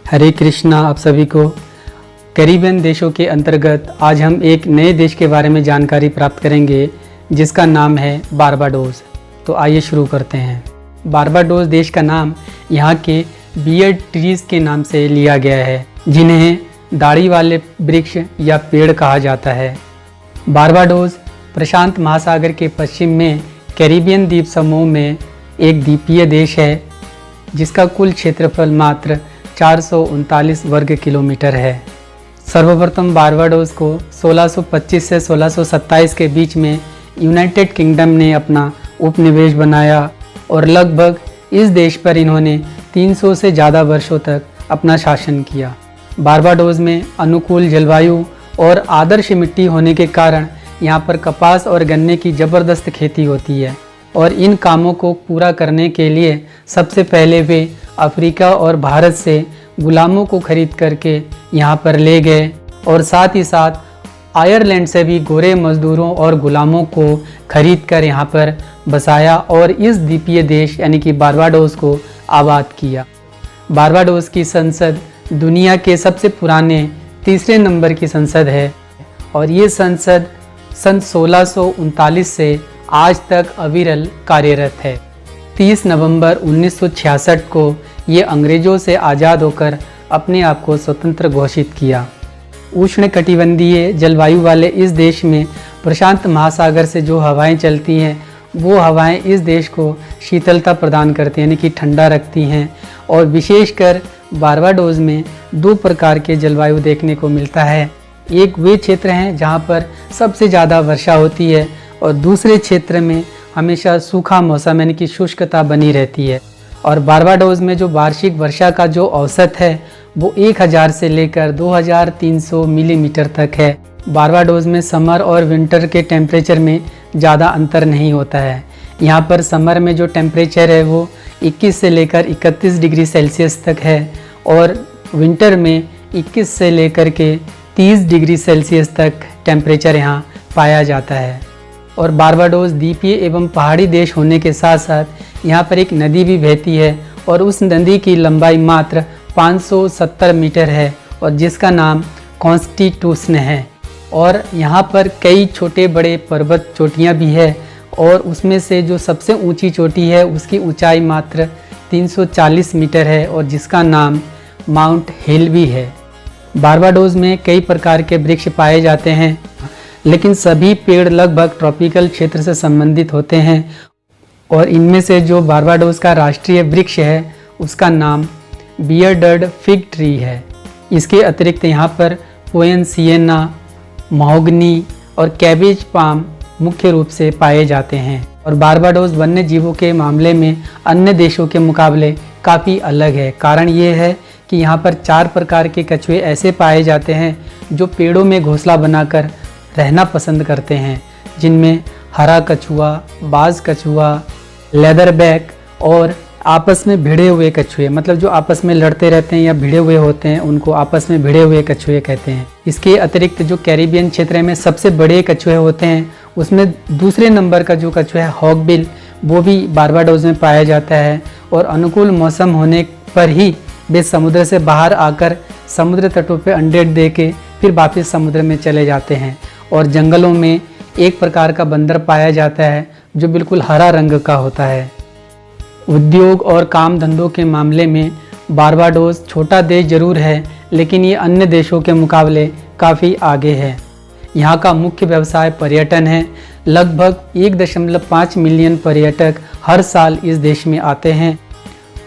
हरे कृष्णा। आप सभी को कैरिबियन देशों के अंतर्गत आज हम एक नए देश के बारे में जानकारी प्राप्त करेंगे जिसका नाम है बारबाडोस। तो आइए शुरू करते हैं। बारबाडोस देश का नाम यहाँ के बियर्ड ट्रीज के नाम से लिया गया है, जिन्हें दाढ़ी वाले वृक्ष या पेड़ कहा जाता है। बारबाडोस प्रशांत महासागर के पश्चिम में कैरिबियन द्वीप समूह में एक द्वीपीय देश है, जिसका कुल क्षेत्रफल मात्र 439 वर्ग किलोमीटर है। सर्वप्रथम बारबाडोस को 1625 से 1627 के बीच में यूनाइटेड किंगडम ने अपना उपनिवेश बनाया और लगभग इस देश पर इन्होंने 300 से ज़्यादा वर्षों तक अपना शासन किया। बारबाडोस में अनुकूल जलवायु और आदर्श मिट्टी होने के कारण यहाँ पर कपास और गन्ने की ज़बरदस्त खेती होती है और इन कामों को पूरा करने के लिए सबसे पहले वे अफ्रीका और भारत से गुलामों को खरीद करके यहाँ पर ले गए और साथ ही साथ आयरलैंड से भी गोरे मजदूरों और गुलामों को खरीद कर यहाँ पर बसाया और इस द्वीपीय देश यानी कि बारबाडोस को आबाद किया। बारबाडोस की संसद दुनिया के सबसे पुराने तीसरे नंबर की संसद है और ये संसद सन 1639 से आज तक अविरल कार्यरत है। 30 नवंबर 1966 को ये अंग्रेज़ों से आज़ाद होकर अपने आप को स्वतंत्र घोषित किया। उष्णकटिबंधीय जलवायु वाले इस देश में प्रशांत महासागर से जो हवाएं चलती हैं वो हवाएं इस देश को शीतलता प्रदान करती हैं, यानी कि ठंडा रखती हैं। और विशेषकर बारबाडोस में दो प्रकार के जलवायु देखने को मिलता है। एक वे क्षेत्र हैं जहाँ पर सबसे ज़्यादा वर्षा होती है और दूसरे क्षेत्र में हमेशा सूखा मौसम यानी कि शुष्कता बनी रहती है। और बारबाडोस में जो वार्षिक वर्षा का जो औसत है वो 1000 से लेकर 2300 मिलीमीटर तक है। बारबाडोस में समर और विंटर के टेम्परेचर में ज़्यादा अंतर नहीं होता है। यहाँ पर समर में जो टेम्परेचर है वो 21 से लेकर 31 डिग्री सेल्सियस तक है और विंटर में 21 से लेकर के 30 डिग्री सेल्सियस तक टेम्परेचर यहाँ पाया जाता है। और बारबाडोस द्वीपीय एवं पहाड़ी देश होने के साथ साथ यहाँ पर एक नदी भी बहती है और उस नदी की लंबाई मात्र 570 मीटर है और जिसका नाम कॉन्स्टिट्यूशन है। और यहाँ पर कई छोटे बड़े पर्वत चोटियाँ भी है और उसमें से जो सबसे ऊंची चोटी है उसकी ऊंचाई मात्र 340 मीटर है और जिसका नाम माउंट हिल भी है। बारबाडोस में कई प्रकार के वृक्ष पाए जाते हैं, लेकिन सभी पेड़ लगभग ट्रॉपिकल क्षेत्र से संबंधित होते हैं और इनमें से जो बारबाडोस का राष्ट्रीय वृक्ष है उसका नाम बियर्डेड फिग ट्री है। इसके अतिरिक्त यहाँ पर पोएनसिएना, महोगनी और कैबेज पाम मुख्य रूप से पाए जाते हैं। और बारबाडोस वन्य जीवों के मामले में अन्य देशों के मुकाबले काफ़ी अलग है। कारण ये है कि यहाँ पर 4 प्रकार के कछुए ऐसे पाए जाते हैं जो पेड़ों में घोंसला बनाकर रहना पसंद करते हैं, जिनमें हरा कछुआ, बाज कछुआ, लेदरबैक और आपस में भिड़े हुए कछुए, मतलब जो आपस में लड़ते रहते हैं या भिड़े हुए होते हैं उनको आपस में भिड़े हुए कछुए कहते हैं। इसके अतिरिक्त जो कैरिबियन क्षेत्र में सबसे बड़े कछुए होते हैं उसमें दूसरे नंबर का जो कछुआ है हॉगबिल, वो भी बारबाडोस में पाया जाता है और अनुकूल मौसम होने पर ही वे समुद्र से बाहर आकर समुद्र तटों पर अंडे दे के फिर वापस समुद्र में चले जाते हैं। और जंगलों में एक प्रकार का बंदर पाया जाता है जो बिल्कुल हरा रंग का होता है। उद्योग और काम धंधों के मामले में बारबाडोस छोटा देश जरूर है, लेकिन ये अन्य देशों के मुकाबले काफ़ी आगे है। यहाँ का मुख्य व्यवसाय पर्यटन है। लगभग 1.5 मिलियन पर्यटक हर साल इस देश में आते हैं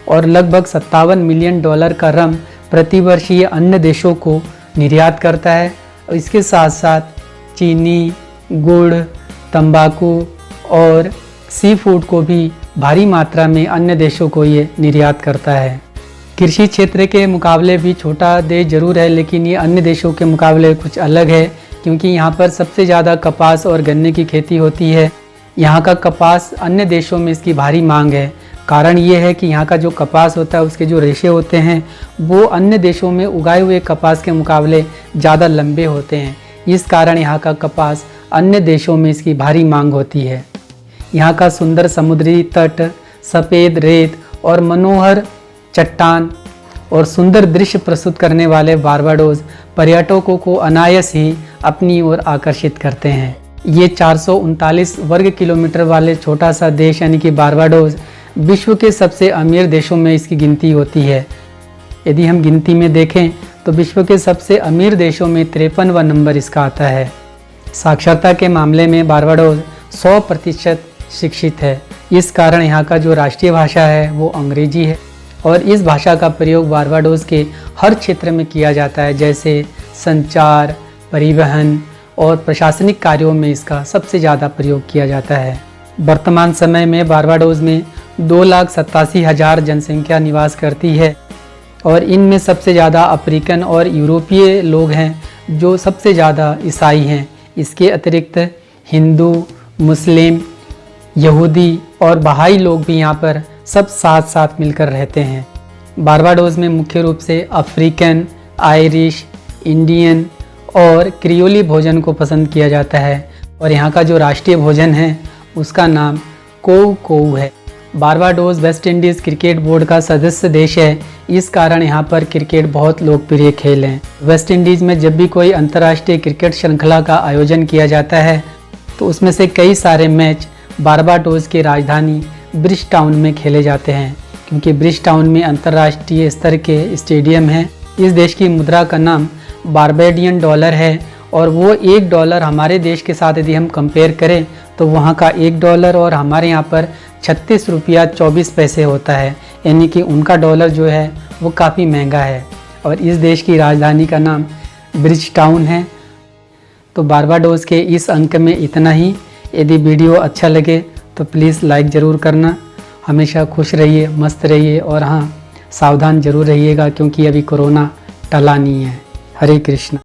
और लगभग $57 मिलियन का रम प्रतिवर्ष ये अन्य देशों को निर्यात करता है। और इसके साथ साथ चीनी, गुड़, तंबाकू और सी फूड को भी भारी मात्रा में अन्य देशों को ये निर्यात करता है। कृषि क्षेत्र के मुकाबले भी छोटा देश जरूर है, लेकिन ये अन्य देशों के मुकाबले कुछ अलग है क्योंकि यहाँ पर सबसे ज़्यादा कपास और गन्ने की खेती होती है। यहाँ का कपास अन्य देशों में इसकी भारी मांग है। कारण ये है कि यहाँ का जो कपास होता है उसके जो रेशे होते हैं वो अन्य देशों में उगाए हुए कपास के मुकाबले ज़्यादा लंबे होते हैं। इस कारण यहाँ का कपास अन्य देशों में इसकी भारी मांग होती है। यहाँ का सुंदर समुद्री तट, सफ़ेद रेत और मनोहर चट्टान और सुंदर दृश्य प्रस्तुत करने वाले बारबाडोस पर्यटकों को अनायास ही अपनी ओर आकर्षित करते हैं। ये 439 वर्ग किलोमीटर वाले छोटा सा देश यानी कि बारबाडोस विश्व के सबसे अमीर देशों में इसकी गिनती होती है। यदि हम गिनती में देखें तो विश्व के सबसे अमीर देशों में 53वां नंबर इसका आता है। साक्षरता के मामले में बारबाडोस 100% शिक्षित है। इस कारण यहाँ का जो राष्ट्रीय भाषा है वो अंग्रेजी है और इस भाषा का प्रयोग बारबाडोस के हर क्षेत्र में किया जाता है, जैसे संचार, परिवहन और प्रशासनिक कार्यों में इसका सबसे ज़्यादा प्रयोग किया जाता है। वर्तमान समय में बारबाडोस में 2,87,000 जनसंख्या निवास करती है और इनमें सबसे ज़्यादा अफ्रीकन और यूरोपीय लोग हैं जो सबसे ज़्यादा ईसाई हैं। इसके अतिरिक्त हिंदू, मुस्लिम, यहूदी और बहाई लोग भी यहाँ पर सब साथ साथ मिलकर रहते हैं। बारबाडोस में मुख्य रूप से अफ्रीकन, आयरिश, इंडियन और क्रियोली भोजन को पसंद किया जाता है और यहाँ का जो राष्ट्रीय भोजन है उसका नाम कोऊ कोऊ है। Barbados West Indies cricket board का सदस्य देश है, इस कारण यहाँ पर क्रिकेट बहुत लोकप्रिय खेल है। वेस्ट इंडीज़ में जब भी कोई अंतर्राष्ट्रीय क्रिकेट श्रृंखला का आयोजन किया जाता है तो उसमें से कई सारे मैच बारबाडोस की राजधानी ब्रिजटाउन में खेले जाते हैं, क्योंकि ब्रिजटाउन में अंतर्राष्ट्रीय स्तर के स्टेडियम हैं। इस देश की मुद्रा का नाम बारबाडियन डॉलर है और वो $1 हमारे देश के साथ यदि हम कंपेयर करें तो वहाँ का $1 और हमारे यहाँ पर 36 रुपया 24 पैसे होता है, यानी कि उनका डॉलर जो है वो काफ़ी महंगा है। और इस देश की राजधानी का नाम ब्रिजटाउन है। तो बारबाडोस के इस अंक में इतना ही। यदि वीडियो अच्छा लगे तो प्लीज़ लाइक ज़रूर करना। हमेशा खुश रहिए, मस्त रहिए और हाँ, सावधान जरूर रहिएगा क्योंकि अभी कोरोना टला नहीं है। हरे कृष्ण।